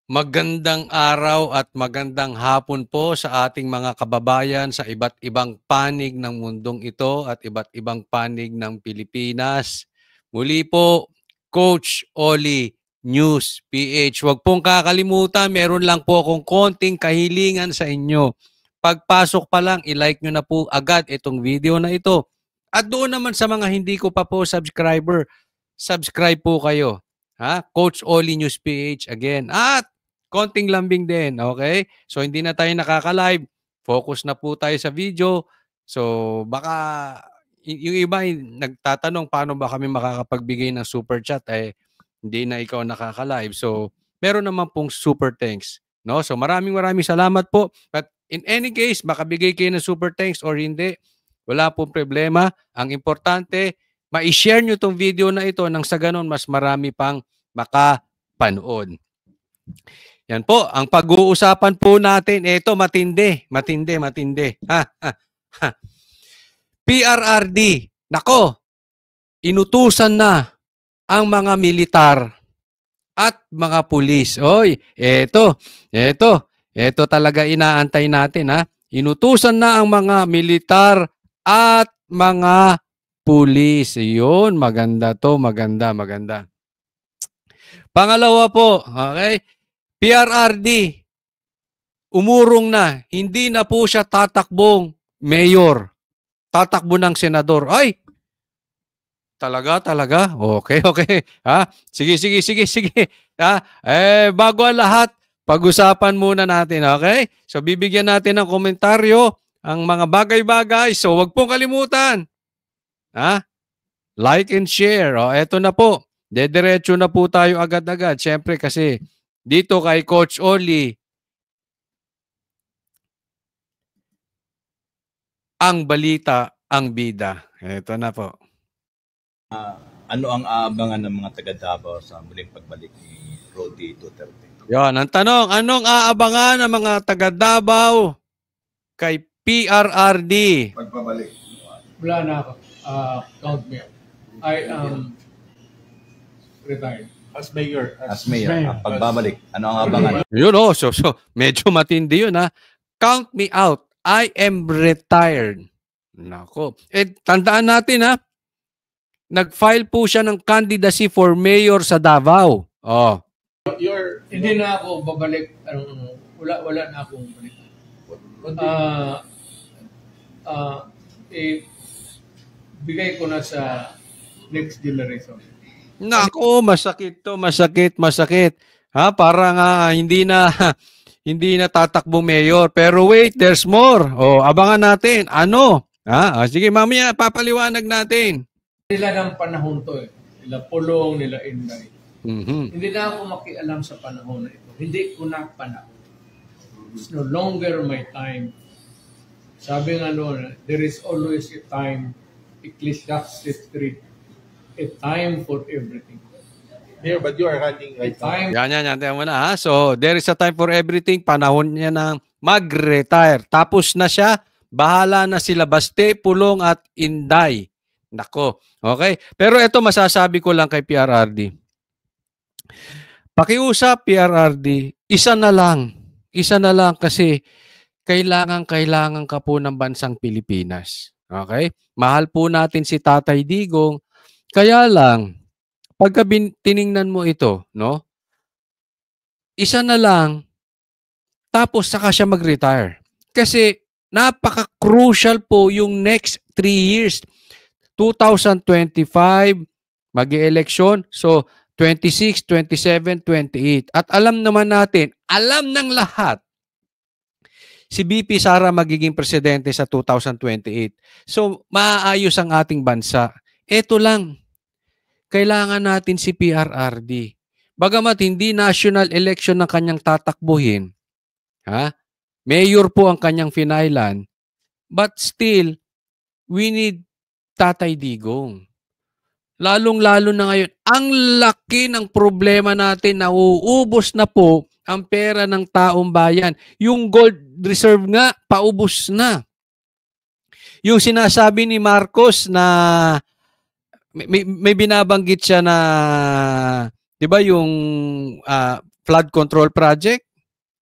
Magandang araw at magandang hapon po sa ating mga kababayan sa iba't ibang panig ng mundong ito at iba't ibang panig ng Pilipinas. Muli po, Coach Oli News PH. Huwag pong kakalimutan, meron lang po akong konting kahilingan sa inyo. Pagpasok pa lang, i-like nyo na po agad itong video na ito. At doon naman sa mga hindi ko pa po subscriber, subscribe po kayo. Ha? Coach Oli News PH again. At konting lambing din, okay? So hindi na tayo nakaka-live, focus na po tayo sa video. So baka yung iba nagtatanong paano ba kami makakapagbigay ng super chat hindi na ikaw nakaka-live. So meron naman pong super thanks, no? So maraming salamat po. But in any case, makabigay kayo ng super thanks or hindi, wala pong problema. Ang importante, ma-share nyo tong video na ito nang sa ganun mas marami pang makapanood. Yan po, ang pag-uusapan po natin, ito matindi. PRRD, nako, inutusan na ang mga militar at mga pulis. Oy, ito talaga inaantay natin ha. Inutusan na ang mga militar at mga pulis. Yun, maganda to, maganda. Pangalawa po, okay? PRRD, umurong na, hindi na po siya tatakbong mayor, tatakbo ng senador. Ay, talaga? Okay. Ha? Sige. Ha? Bago ang lahat, pag-usapan muna natin, okay? So, bibigyan natin ng komentaryo ang mga bagay-bagay. So, wag pong kalimutan. Ha? Like and share. Eto na po. Dediretso na po tayo agad-agad. Siyempre kasi dito kay Coach Oli, ang balita, ang bida. Ito na po. Ano ang aabangan ng mga taga Davao sa muling pagbalik ni Rody Duterte? Yan, ang tanong, anong aabangan ng mga taga Davao kay PRRD? Pagbabalik. Wala na ako. Count me. I am retired. As mayor. Pagbabalik. Ano ang aabangan? Yun so medyo matindi yun ha. Count me out. I am retired. Nako. Tandaan natin ha. Nag-file po siya ng candidacy for mayor sa Davao. Hindi na ako babalik. Wala na akong balik. Bigay ko na sa next generation. Nako, masakit to, masakit. Ha, parang hindi na tatakbong mayor. Pero wait, there's more. Abangan natin. Ano? Sige, mamaya papaliwanag natin. Nila ng panahon to Nila Pulong, nila Inday. Hindi na ako makialam sa panahon na ito. Hindi ko na panahon. It's no longer my time. Sabi nga there is always a time. Ecclesiastes 3. A time for everything. Mayor, but you are running right now. Yan. Tayo muna ha. So, there is a time for everything. Panahon niya na mag-retire. Tapos na siya. Bahala na sila Baste, Pulong at Inday. Nako. Okay? Pero ito masasabi ko lang kay PRRD. Pakiusap PRRD, isa na lang kasi kailangan ka po ng bansang Pilipinas. Okay? Mahal po natin si Tatay Digong. Kaya lang, pagka tiningnan mo ito, no? Isa na lang, tapos saka siya mag-retire. Kasi napaka-crucial po yung next 3 years. 2025, mag-e-election. So, 26, 27, 28. At alam naman natin, alam ng lahat, si BP Sara magiging presidente sa 2028. So, maaayos ang ating bansa. Ito lang, kailangan natin si PRRD. Bagamat hindi national election ng kanyang tatakbuhin, mayor po ang kanyang finailan, but still, we need Tatay Digong. Lalong-lalo na ngayon, ang laki ng problema natin, nauubos na po ang pera ng taong bayan. Yung gold reserve nga, paubos na. Yung sinasabi ni Marcos na may binabanggit siya na, di ba yung flood control project,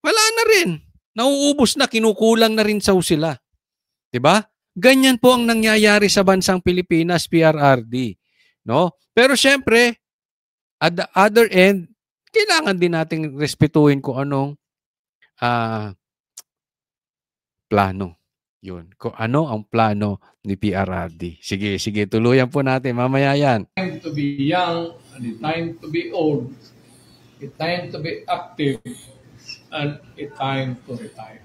wala na rin. Nauubos na, kinukulang na rin sila. 'Di ba? Ganyan po ang nangyayari sa bansang Pilipinas, PRRD, no? Pero syempre, at the other end, kailangan din nating respetuhin kung anong plano. Yun. Kung ano ang plano ni PRRD. Sige, tuluyan po natin. Mamaya yan. Time to be young and a time to be old. A time to be active and a time to retire.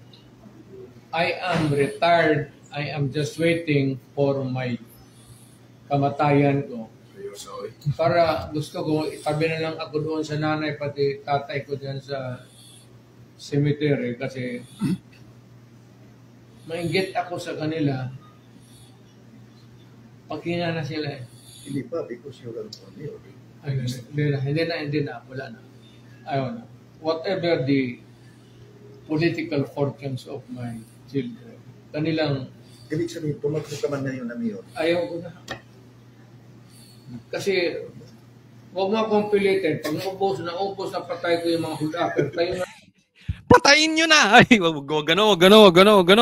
I am retired. I am just waiting for my kamatayan ko. Para gusto ko, itabi na lang ako doon sa nanay, pati tatay ko dyan sa cemetery kasi mainggit ako sa kanila. Pagkina na sila eh. Hindi pa, because you're an mayor. Hindi na, wala na. Ayaw na. Whatever the political fortunes of my children, kanilang... Ibig sabihin, tumakbo ka man ngayon na mayor. Ayaw ko na. Kasi, huwag mo akong pilitin. Pag naubos na patay ko yung mga hulapper, tayo na. Patayin nyo na. Ay, wag gano.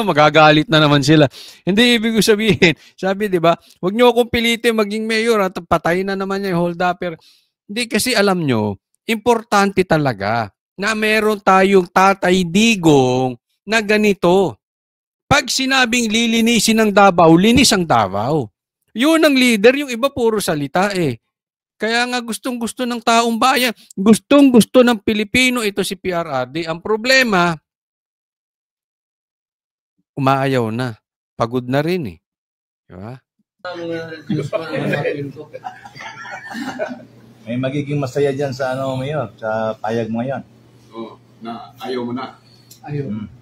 Magagalit na naman sila. Hindi ibig sabihin. Sabi, di ba? Huwag nyo akong pilitin maging mayor at patayin na naman niya yung hold-upper. Hindi kasi alam nyo, importante talaga na meron tayong Tatay Digong na ganito. Pag sinabing lilinisin ng Davao, linis ang Davao. Yun ang leader, yung iba puro salita eh. Kaya nga gustong-gusto ng taong bayan, gustong-gusto ng Pilipino ito si PRRD. Ang problema, umaayaw na. Pagod na rin eh. Diba? May magiging masaya dyan sa Mayor, sa payag mo ngayon. Oo, na ayaw mo na.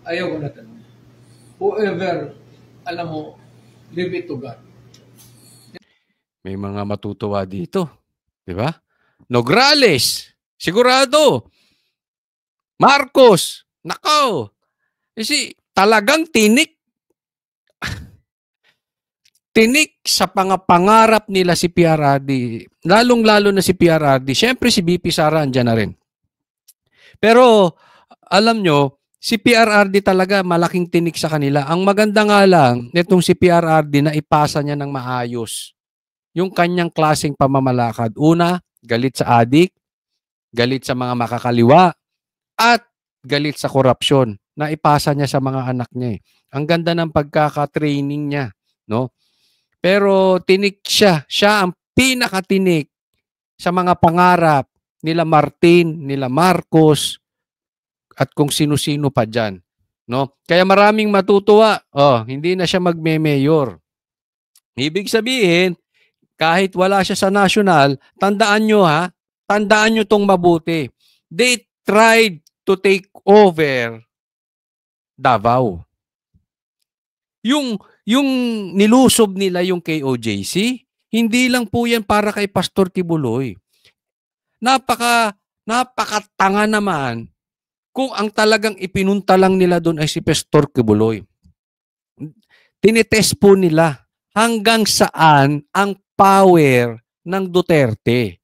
Ayaw ko na tanong. Whoever, alam mo, leave it to God. May mga matutuwa dito. Diba? Nograles, sigurado. Marcos, nakaw. Kasi talagang tinik sa pangarap nila si PRRD. Lalong-lalo na si PRRD. Siyempre si BP Sara andyan na rin. Pero alam nyo, si PRRD talaga malaking tinik sa kanila. Ang maganda nga lang, nitong si PRRD na ipasa niya ng maayos yung kanyang klaseng pamamalakad. Una, galit sa adik, galit sa mga makakaliwa, at galit sa korupsyon na ipasa niya sa mga anak niya. Ang ganda ng pagkaka-training niya, no? Pero tinik siya ang pinakatinik sa mga pangarap nila Martin, nila Marcos, at kung sino-sino pa dyan, no? Kaya maraming matutuwa, hindi na siya magme-mayor. Ibig sabihin, kahit wala siya sa national, tandaan nyo tong mabuti. They tried to take over Davao. Yung nilusob nila yung KOJC, hindi lang po yan para kay Pastor Kibuloy. Napakatanga naman kung ang talagang ipinunta lang nila doon ay si Pastor Kibuloy. Tinitest po nila hanggang saan ang power ng Duterte.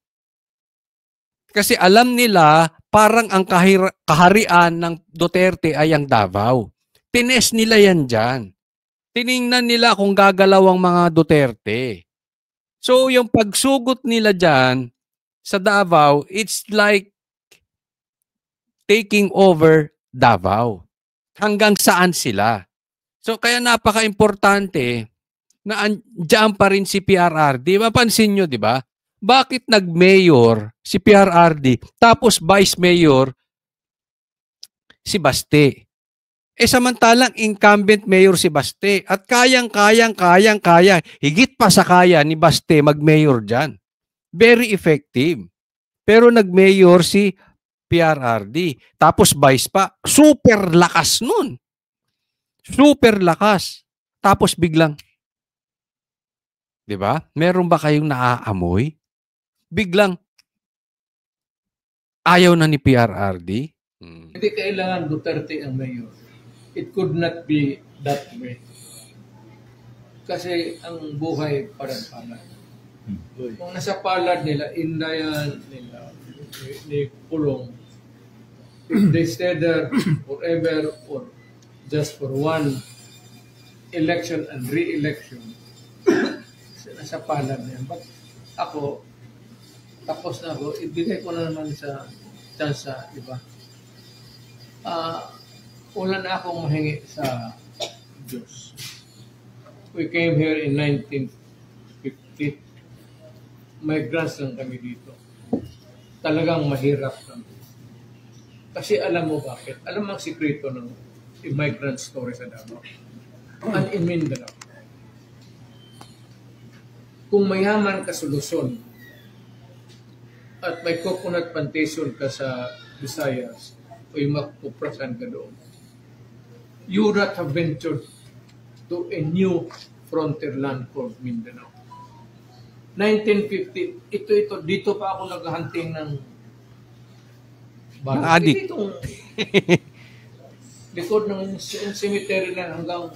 Kasi alam nila parang ang kaharian ng Duterte ay ang Davao. Tinest nila yan dyan. Tiningnan nila kung gagalaw ang mga Duterte. So yung pagsugot nila dyan sa Davao, it's like taking over Davao. Hanggang saan sila. So kaya napaka-importante na andyan pa rin si PRRD. Mapansin nyo, di ba? Bakit nag-mayor si PRRD tapos vice mayor si Baste? Samantalang incumbent mayor si Baste at kaya, higit pa sa kaya ni Baste mag-mayor dyan. Very effective. Pero nag-mayor si PRRD. Tapos vice pa. Super lakas nun. Super lakas. Tapos biglang, di ba? Meron ba kayong naaamoy? Biglang, ayaw na ni PRRD? Hindi kailangan Duterte ang mayor. It could not be that way. Kasi ang buhay parang palad. Kung nasa palad nila, Indayan, ni Pulong, if they stay there forever or just for one election and re-election, nasa palad na yan. But ako, tapos na ako, ibigay ko na naman sa chance sa iba. Wala na akong mahingi sa Diyos. We came here in 1950. Migrants lang kami dito. Talagang mahirap kami. Kasi alam mo bakit? Alam mo ang sikreto ng immigrant story sa Davao. And in Mindanao. Kung mayaman ka sa Luzon at may coconut plantation ka sa Visayas o yung makuprasan ka doon, you would not have ventured to a new frontier land called Mindanao. 1950, dito pa ako naghahunting ng ng adik. Itong likod ng cemetery na hanggang.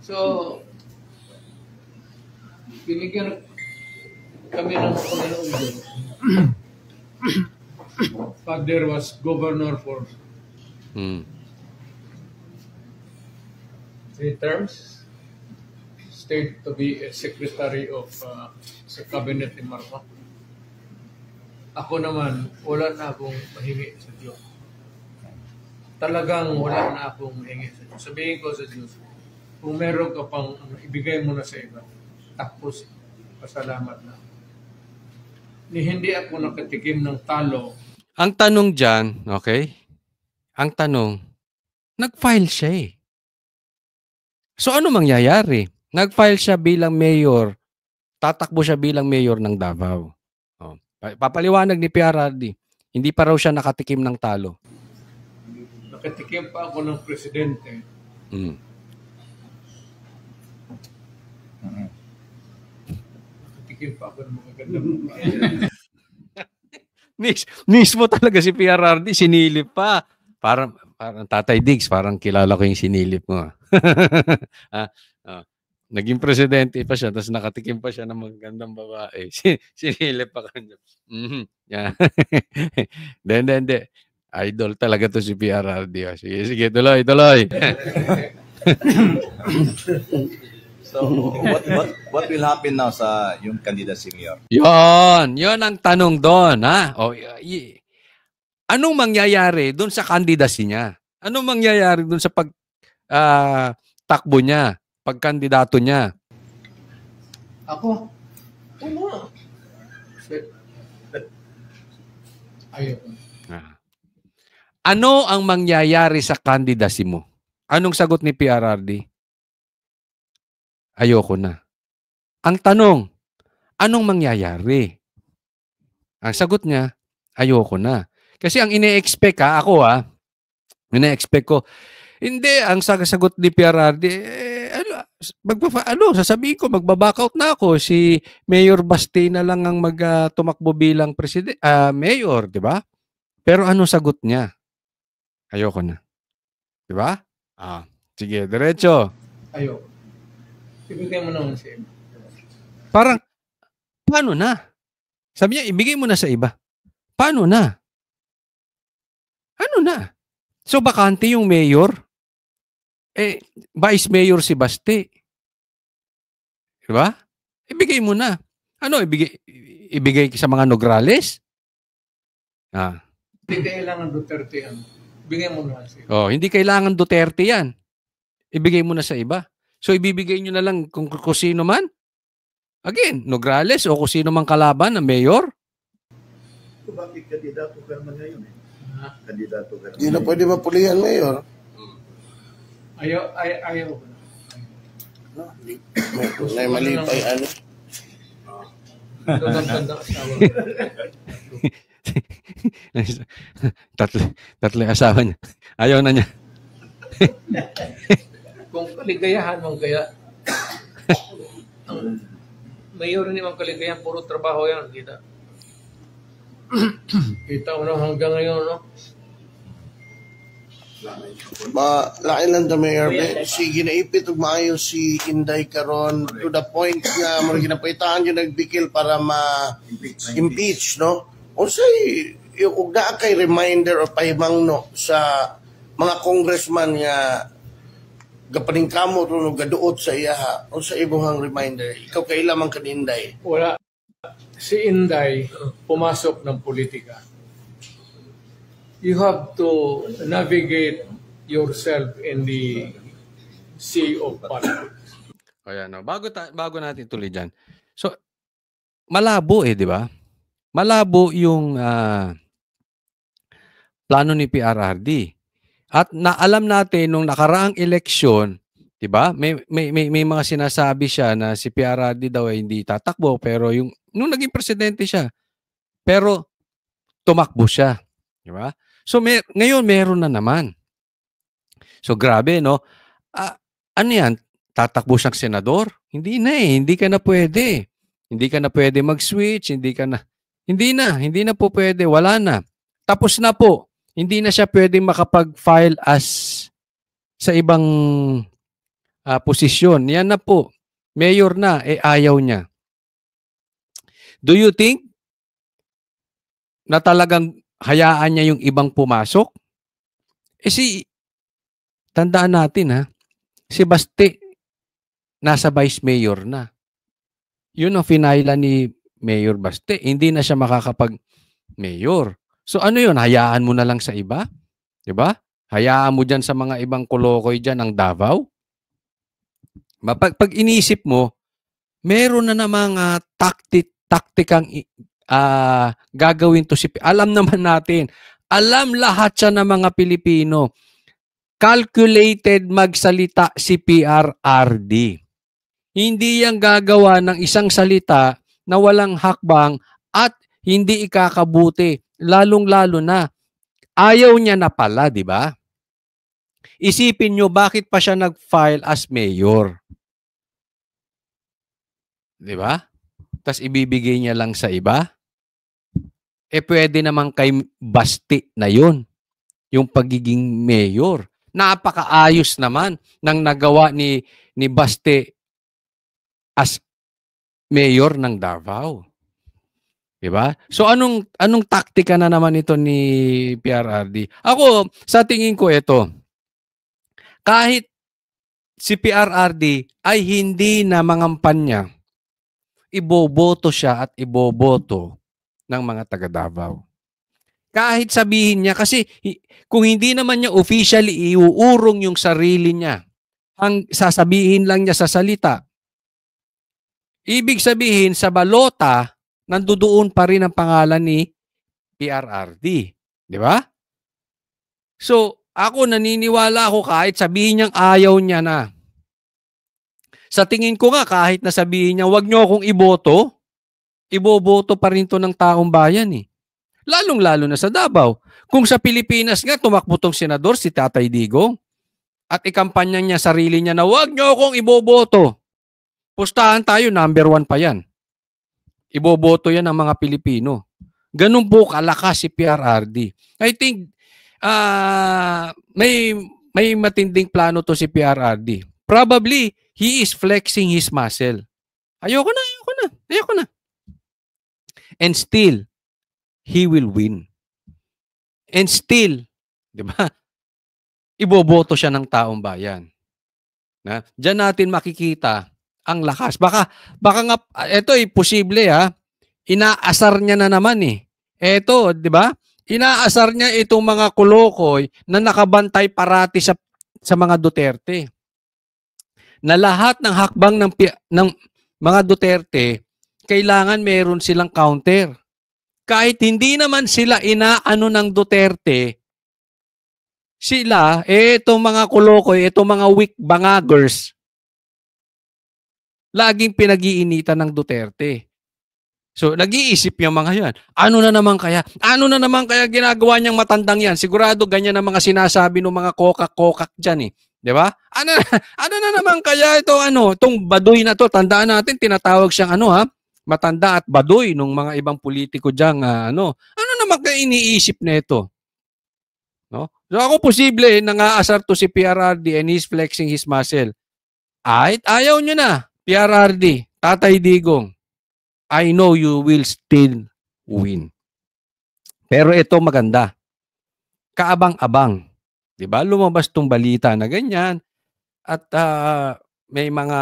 So, binigyan kami ng Panginoong Diyos. Father was governor for 3 terms. Stayed to be a secretary of sa cabinet ni Marcos. Ako naman, wala na akong mahingi sa Diyos. Talagang wala na akong mahingi sa Diyos. Sabihin ko sa Diyos, kung meron ka pang ibigay mo na sa iba, tapos pasalamat na. Hindi ako nakatikim ng talo. Ang tanong dyan, okay? Ang tanong, nag-file siya eh. So ano mangyayari? Nag-file siya bilang mayor, tatakbo siya bilang mayor ng Davao. Oh. Papaliwanag ni PRRD, hindi pa raw siya nakatikim ng talo. Nakatikim pa ako ng presidente. Nakatikim pa ako ng mga gandang Mismo talaga si PRRD, sinilip pa. Parang Tatay Diggs, parang kilala ko yung sinilip mo. Naging presidente pa siya, tapos nakatikim pa siya ng magandang babae. Sinilip pa kanya. Yeah. Hindi. Idol talaga to si PRRD. Sige, tuloy. So, what will happen now sa yung candidacy mayor? Yon ang tanong doon, ha? Anong mangyayari doon sa candidacy niya? Anong mangyayari doon sa takbo niya, pagkandidato niya? Ako? Ano? Ayoko. Ano ang mangyayari sa candidacy mo? Anong sagot ni PRRD? Ayoko na. Ang tanong, anong mangyayari? Ang sagot niya, ayoko na. Kasi ang ine-expect ine-expect ko, hindi, ang sagot ni PRRD, sasabihin ko, magbaback out na ako. Si Mayor Basti na lang ang tumakbo bilang mayor, di ba? Pero ano sagot niya? Ayoko na. Di ba? Sige, diretso. Ayoko. Ibigay mo naman sa iba. Parang, paano na? Sabi niya, ibigay mo na sa iba. Paano na? Ano na? So, bakante yung mayor? Vice mayor si Basti. Diba? Ibigay mo na. Ano, ibigay sa mga Nograles? Hindi kailangan Duterte yan. Ibigay mo na sa iba. Hindi kailangan Duterte yan. Ibigay mo na sa iba. So, ibibigay nyo na lang kung sino man? Again, Nograles o kung sino man kalaban na mayor? So, bakit kandidato ka naman ngayon eh? Kandidato ka naman. Hindi na pwede mapulihan, mayor. Ayaw. May mali pa yung ano. Tanda asawa. Tatlo asawa niya. Ayaw na niya. Kung kaligayahan mong kaya, ang mayor ni Mang Kaligayahan, puro trabaho yan. Kita mo hanggang ngayon, no? Laki lang the mayor. Si ginaipit ug maayo si Inday karon to the point nga mo ginapaitaan yung nagbikil para ma-impeach, no? unsay ug naa kay reminder o pahimangno sa mga congressman nga gapaningkamot o gaduot sa iyaha o sa ibuhang reminder? Ikaw kay lamang kaninday. Wala. Si Inday pumasok ng politika. You have to navigate yourself in the sea of politics. Ayan, no. Bago natin tuloy dyan. So, malabo di ba? Malabo yung plano ni PRRD. At naalam natin nung nakaraang eleksyon, 'di ba? May mga sinasabi siya na si PRRD daw ay hindi tatakbo, pero yung nung naging presidente siya, pero tumakbo siya, 'di ba? So ngayon meron na naman. So grabe, no? Ano 'yan? Tatakbo siyang senador? Hindi na hindi ka na pwede. Hindi ka na pwede mag-switch, hindi na po pwede, wala na. Tapos na po. Hindi na siya pwedeng makapag-file as sa ibang posisyon. Yan na po. Mayor na, ayaw niya. Do you think na talagang hayaan niya yung ibang pumasok? Tandaan natin si Baste, nasa vice mayor na. Yun ang finaila ni Mayor Baste. Hindi na siya makakapag-mayor. So ano yun? Hayaan mo na lang sa iba? Diba? Hayaan mo dyan sa mga ibang kolokoy dyan ang Davao? Pag inisip mo, meron na namang taktikang gagawin to alam naman natin. Alam lahat siya ng mga Pilipino. Calculated magsalita si PRRD. Hindi yan gagawa ng isang salita na walang hakbang at hindi ikakabuti. Lalong-lalo na, ayaw niya na pala, di ba? Isipin nyo, bakit pa siya nag-file as mayor? Di ba? Tapos ibibigay niya lang sa iba? Pwede naman kay Basti na yun, yung pagiging mayor. Napakaayos naman ng nagawa ni Basti as mayor ng Davao. Diba? So anong taktika na naman ito ni PRRD? Ako, sa tingin ko ito, kahit si PRRD ay hindi na mangampanya, iboboto siya at iboboto ng mga taga Davao. Kahit sabihin niya, kasi kung hindi naman niya officially iuurong yung sarili niya, ang sasabihin lang niya sa salita, ibig sabihin sa balota, nandoon pa rin ang pangalan ni PRRD. Di ba? So, ako naniniwala ako kahit sabihin niyang ayaw niya na. Sa tingin ko nga kahit na sabihin niya, wag niyo akong iboto, iboboto pa rin to ng taong bayan eh. Lalong-lalo na sa Davao. Kung sa Pilipinas nga, tumakbo tong senador si Tatay Digong at ikampanya niya sarili niya na wag niyo akong iboboto. Pustahan tayo, number 1 pa yan. Iboboto yan ng mga Pilipino. Ganun po kalakas si PRRD. I think may matinding plano to si PRRD. Probably, he is flexing his muscle. Ayoko na. And still, he will win. And still, di ba? Iboboto siya ng taong bayan. Diyan natin makikita ang lakas. Baka nga, ito posible inaasar niya na naman eh. Ito, di ba? Inaasar niya itong mga kulokoy na nakabantay parati sa mga Duterte. Na lahat ng hakbang ng mga Duterte, kailangan meron silang counter. Kahit hindi naman sila inaano ng Duterte, sila, itong mga kulokoy, itong mga weak bangagers, laging pinag-iinitan ng Duterte. So, nag-iisip yung mga yan. Ano na naman kaya ginagawa niyang matandang yan? Sigurado ganyan ang mga sinasabi ng mga kokak-kokak dyan eh. Di ba? Ano na naman kaya itong baduy na to? Tandaan natin, tinatawag siyang matanda at baduy ng mga ibang politiko dyan. Ano naman kaya iniisip na ito? No? So, ako posible, nangaasar to si PRRD and he's flexing his muscle. Ayaw nyo na. PRRD, Tatay Digong, I know you will still win. Pero ito maganda. Kaabang-abang. 'Di ba? Lumabas tong balita na ganyan at may mga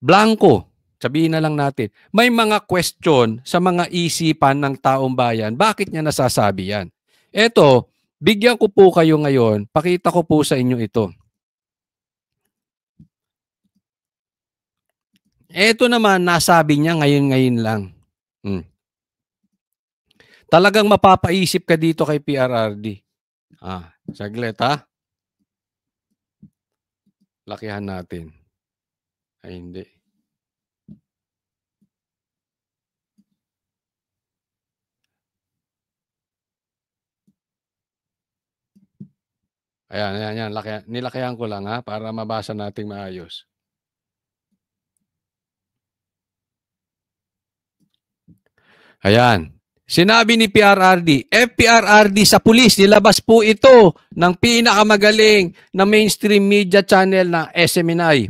blanco, sabihin na lang natin. May mga question sa mga isipan ng taong bayan. Bakit niya nasasabi yan? Ito, bigyan ko po kayo ngayon. Pakita ko po sa inyo ito. Ito naman, nasabi niya ngayon lang. Talagang mapapaisip ka dito kay PRRD. Saglit ha. Lakihan natin. Ay, hindi. Ayan. Nilakihan ko lang ha, para mabasa nating maayos. Ayan. Sinabi ni PRRD, FPRRD sa pulis, nilabas po ito ng pinakamagaling na mainstream media channel na SMNI.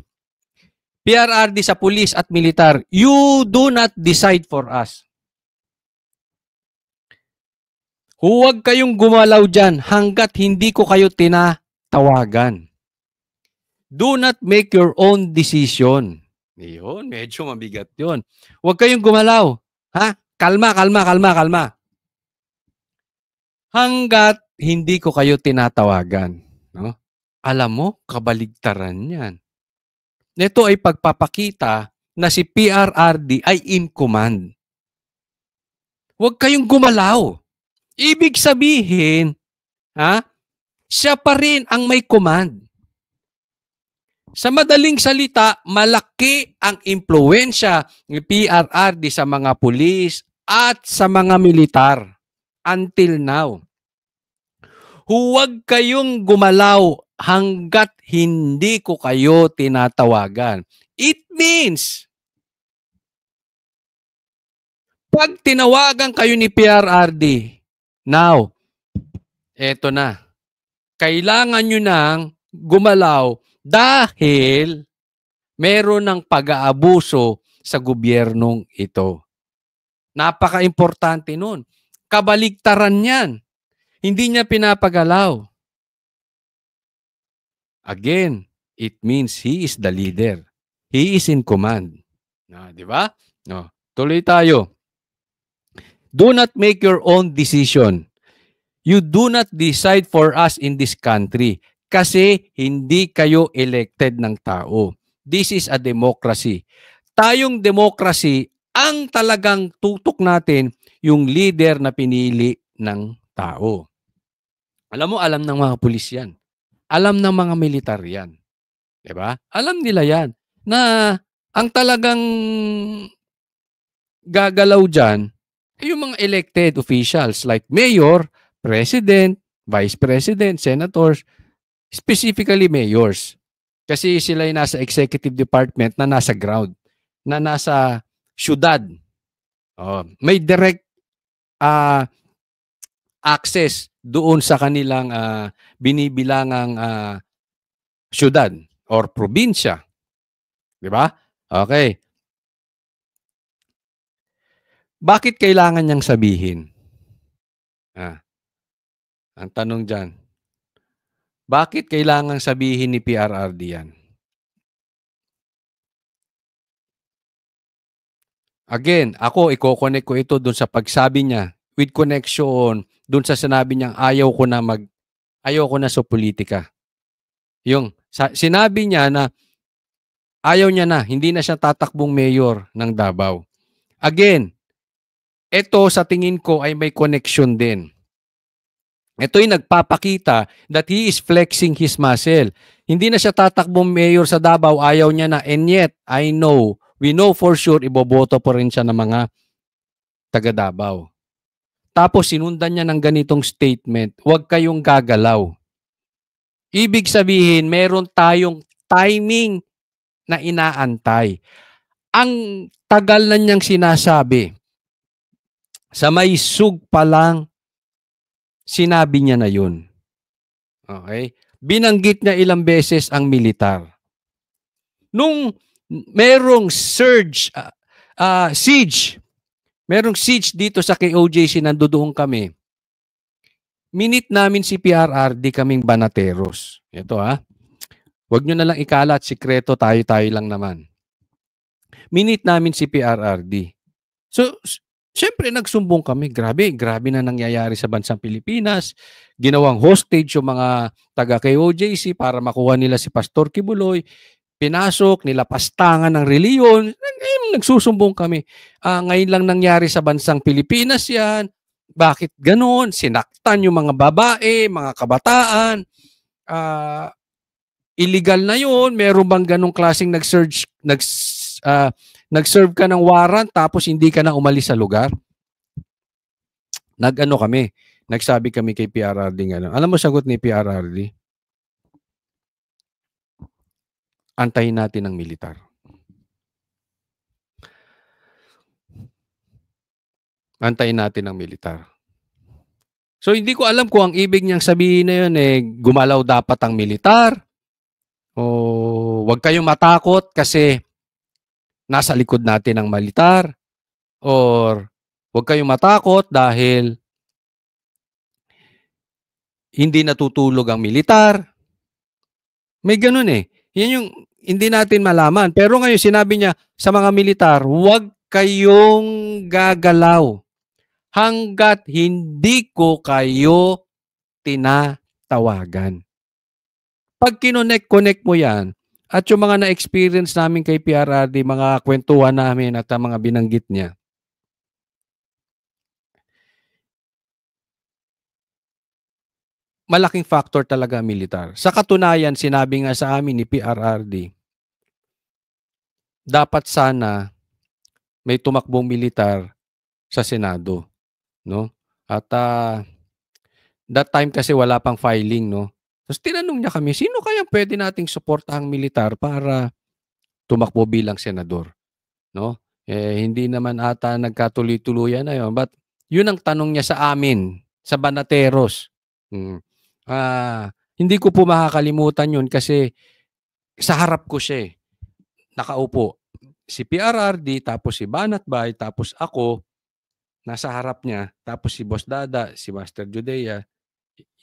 PRRD sa pulis at militar, you do not decide for us. Huwag kayong gumalaw dyan hanggat hindi ko kayo tinatawagan. Do not make your own decision. Yun, medyo mabigat yun. Huwag kayong gumalaw. Ha? Kalma. Hanggat hindi ko kayo tinatawagan. No? Alam mo, kabaligtaran yan. Ito ay pagpapakita na si PRRD ay in command. Huwag kayong gumalaw. Ibig sabihin, siya pa rin ang may command. Sa madaling salita, malaki ang impluwensya ng PRRD sa mga pulis at sa mga militar until now. Huwag kayong gumalaw hanggat hindi ko kayo tinatawagan. It means, pag tinawagan kayo ni PRRD, now, eto na, kailangan nyo nang gumalaw dahil meron ng pag-aabuso sa gobyernong ito. Napaka-importante nun. Kabaligtaran yan. Hindi niya pinapagalaw. Again, it means he is the leader. He is in command. Di ba? Tuloy tayo. Do not make your own decision. You do not decide for us in this country. Kasi hindi kayo elected ng tao. This is a democracy. Tayong democracy, ang talagang tutok natin yung leader na pinili ng tao. Alam mo, alam ng mga pulis yan. Alam ng mga militar yan. Diba? Alam nila yan na ang talagang gagalaw dyan ay yung mga elected officials like mayor, president, vice president, senators, specifically mayors. Kasi sila ay nasa executive department na nasa ground, na nasa syudad. May direct access doon sa kanilang binibilangang syudad or probinsya. Di ba? Okay. Bakit kailangan niyang sabihin? Ang tanong dyan. Bakit kailangan sabihin ni PRRD yan? Again, ako i-connect ko ito doon sa pagsabi niya with connection doon sa sinabi niyang ayaw ko na sa politika. Yung sinabi niya na ayaw niya na, hindi na siya tatakbong mayor ng Davao. Again, ito sa tingin ko ay may connection din. Ito'y nagpapakita that he is flexing his muscle. Hindi na siya tatakbong mayor sa Davao, ayaw niya na. And yet, we know for sure, iboboto po rin siya ng mga taga Davao. Tapos sinundan niya ng ganitong statement, huwag kayong gagalaw. Ibig sabihin, meron tayong timing na inaantay. Ang tagal na niyang sinasabi, sa may sug pa lang, sinabi niya na yun. Okay? Binanggit niya ilang beses ang militar. Nung merong siege Merong siege dito sa KOJC, nandoon kami. Minute namin si PRRD kaming banateros. Ito Huwag nyo na lang ikalat, sikreto, tayo-tayo lang naman. Minute namin si PRRD. So, syempre nagsumbong kami. Grabe na nangyayari sa bansang Pilipinas. Ginawang hostage yung mga taga-KOJC para makuha nila si Pastor Kibuloy. Pinasok, nilapastangan ng reliyon. Nagsusumbong kami. Ngayon lang nangyari sa bansang Pilipinas yan. Bakit ganon? Sinaktan yung mga babae, mga kabataan. Illegal na yun. Meron bang ganong klaseng nag-serve ka ng warrant tapos hindi ka na umalis sa lugar? Nagsabi kami kay PRRD nga. Alam mo sagot ni PRRD? Antayin natin ang militar. Antayin natin ang militar. So hindi ko alam kung ang ibig niyang sabihin na yun gumalaw dapat ang militar. O huwag kayong matakot kasi nasa likod natin ang militar. Or huwag kayong matakot dahil hindi natutulog ang militar. May ganun Yan yung hindi natin malaman. Pero ngayon sinabi niya sa mga militar, huwag kayong gagalaw hanggat hindi ko kayo tinatawagan. Pag kinonect mo yan, at yung mga na-experience namin kay PRRD, mga kwentuhan namin at mga binanggit niya, malaking factor talaga ang militar. Sa katunayan, sinabi nga sa amin ni PRRD, dapat sana may tumakbong militar sa Senado, no? At that time kasi wala pang filing, no? Tapos tinanong niya kami, sino kaya pwede nating suportahang militar para tumakbo bilang senador, no? Hindi naman ata nagkatuloy-tuluyan na yun, but yun ang tanong niya sa amin, sa banateros. Hindi ko po makakalimutan yun kasi sa harap ko siya nakaupo. Si PRRD, tapos si Banatbay, tapos ako, nasa harap niya, tapos si Boss Dada, si Master Judea.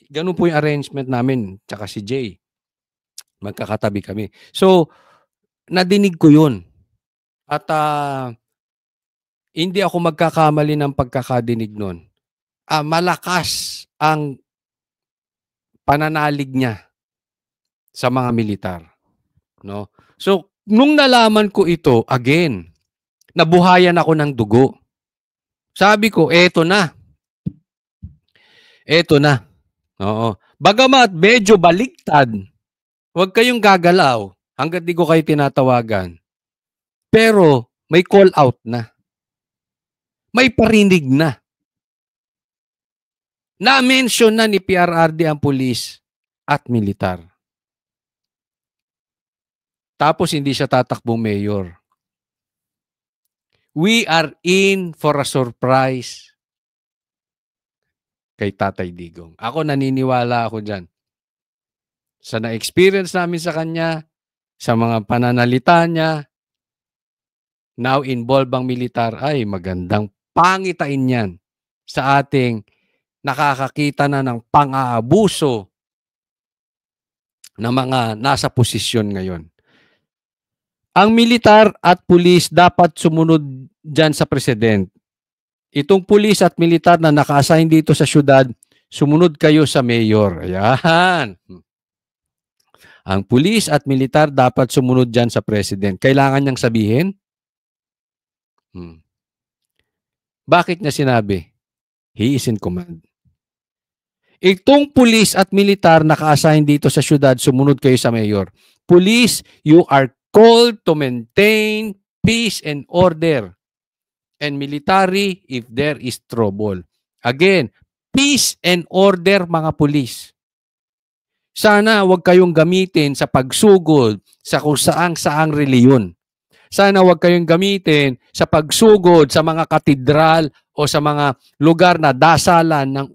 Ganun po yung arrangement namin, tsaka si Jay. Magkakatabi kami. So, nadinig ko yun. At hindi ako magkakamali ng pagkakadinig nun. Malakas ang pananalig niya sa mga militar. No? So, nung nalaman ko ito, again, nabuhayan ako ng dugo. Sabi ko, eto na. Eto na. Oo. Bagamat medyo baliktad, huwag kayong gagalaw hanggat di ko kayo tinatawagan. Pero may call out na. May parinig na. Na-mention na ni PRRD ang pulis at militar. Tapos hindi siya tatakbong mayor. We are in for a surprise kay Tatay Digong. Ako naniniwala ako dyan. Sa na-experience namin sa kanya, sa mga pananalita niya, now involved ang militar, ay magandang pangitain yan sa ating nakakakita na ng pang-aabuso ng mga nasa posisyon ngayon. Ang militar at pulis dapat sumunod dyan sa president. Itong pulis at militar na naka-assign dito sa syudad, sumunod kayo sa mayor. Ayan. Ang pulis at militar dapat sumunod dyan sa president. Kailangan niyang sabihin? Bakit niya sinabi? He is in command. Itong pulis at militar naka-assign dito sa syudad, sumunod kayo sa mayor. Police, you are called to maintain peace and order. And military if there is trouble. Again, peace and order mga pulis. Sana wag kayong gamitin sa pagsugod sa kung saang reliyon. Sana wag kayong gamitin sa pagsugod sa mga katedral o sa mga lugar na dasalan ng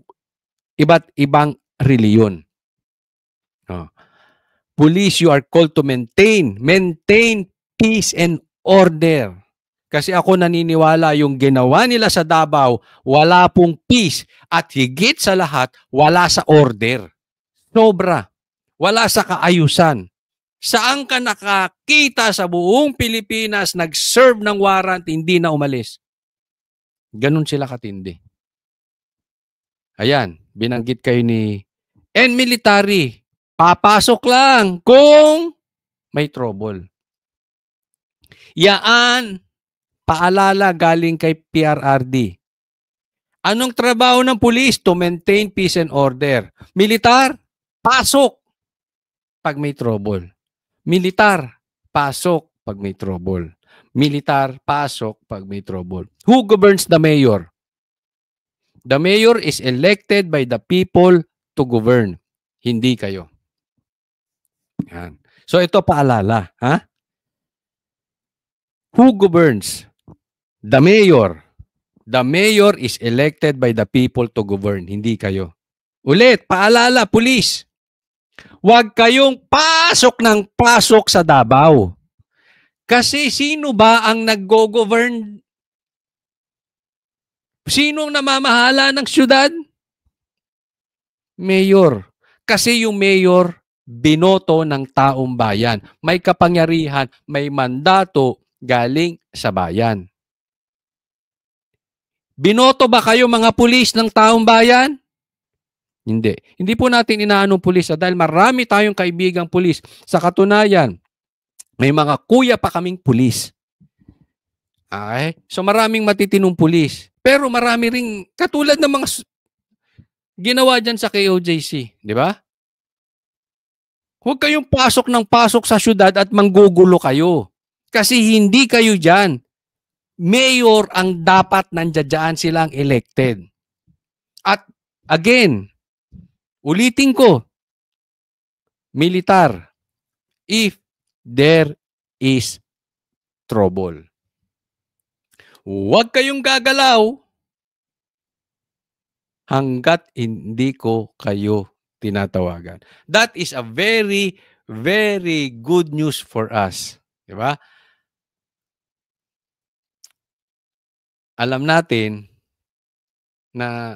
iba't ibang reliyon. Police, you are called to maintain peace and order. Kasi ako naniniwala yung ginawa nila sa Davao, wala pong peace. At higit sa lahat, wala sa order. Sobra. Wala sa kaayusan. Saan ka nakakita sa buong Pilipinas nag-serve ng warrant, hindi na umalis? Ganun sila katindi. Ayan, binanggit kayo ni military. Papasok lang kung may trouble. Yaan, paalala galing kay PRRD. Anong trabaho ng pulis? To maintain peace and order. Militar, pasok pag may trouble. Militar, pasok pag may trouble. Militar, pasok pag may trouble. Who governs the mayor? The mayor is elected by the people to govern. Hindi kayo. Yan. So ito paalala. Ha? Who governs? The mayor. The mayor is elected by the people to govern. Hindi kayo. Ulit, paalala, pulis. Huwag kayong pasok ng pasok sa Davao. Kasi sino ba ang nag-go-govern? Sino ang namamahala ng syudad? Mayor. Kasi yung mayor, binoto ng taong bayan. May kapangyarihan, may mandato galing sa bayan. Binoto ba kayo mga pulis ng taong bayan? Hindi. Hindi po natin inaanong pulis dahil marami tayong kaibigang pulis. Sa katunayan, may mga kuya pa kaming pulis. Okay? So maraming matitinong pulis. Pero marami ring katulad ng mga ginawa dyan sa KOJC. Di ba? Huwag kayong pasok ng pasok sa syudad at manggugulo kayo. Kasi hindi kayo dyan. Mayor ang dapat nandiyan silang elected. At again, ulitin ko, militar, if there is trouble. Huwag kayong gagalaw hanggat hindi ko kayo tinatawagan. That is a very, very good news for us. Di ba? Alam natin na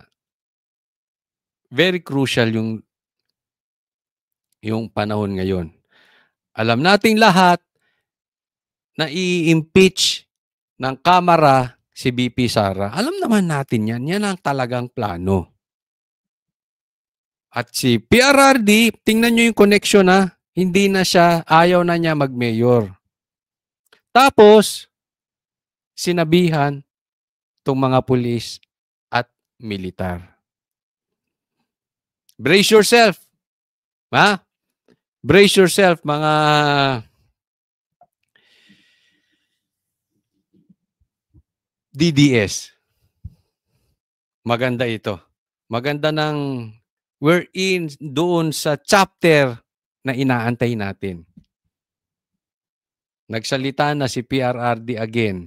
very crucial yung panahon ngayon. Alam nating lahat na i-impeach ng Kamara si BP Sara. Alam naman natin yan. Yan ang talagang plano. At si PRRD, tingnan nyo yung connection na hindi na siya, ayaw na niya mag-mayor. Tapos, sinabihan itong mga pulis at militar. Brace yourself. Ha? Brace yourself, mga DDS. Maganda ito. Maganda ng we're in doon sa chapter na inaantay natin. Nagsalita na si PRRD again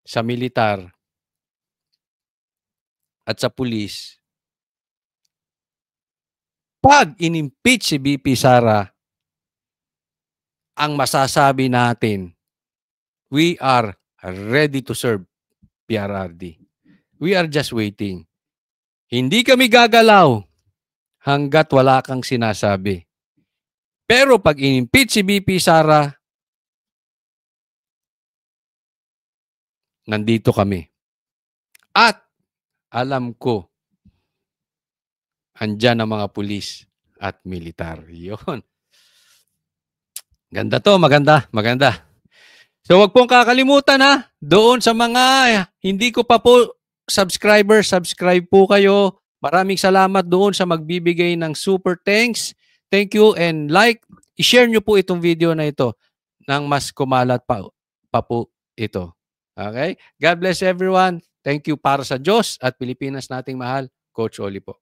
sa militar at sa pulis. Pag inimpeach si BP Sara, ang masasabi natin, we are ready to serve PRRD. We are just waiting. Hindi kami gagalaw hanggat wala kang sinasabi. Pero pag inimpeach si BP Sara, nandito kami. At alam ko, andyan ang mga pulis at militar. Yun. Ganda to, maganda, maganda. So wag pong kakalimutan ha, doon sa mga hindi ko pa po subscribe po kayo. Maraming salamat doon sa magbibigay ng super thanks. Thank you and i-share nyo po itong video na ito nang mas kumalat pa po ito. Okay? God bless everyone. Thank you para sa Diyos at Pilipinas nating mahal. Coach Oli po.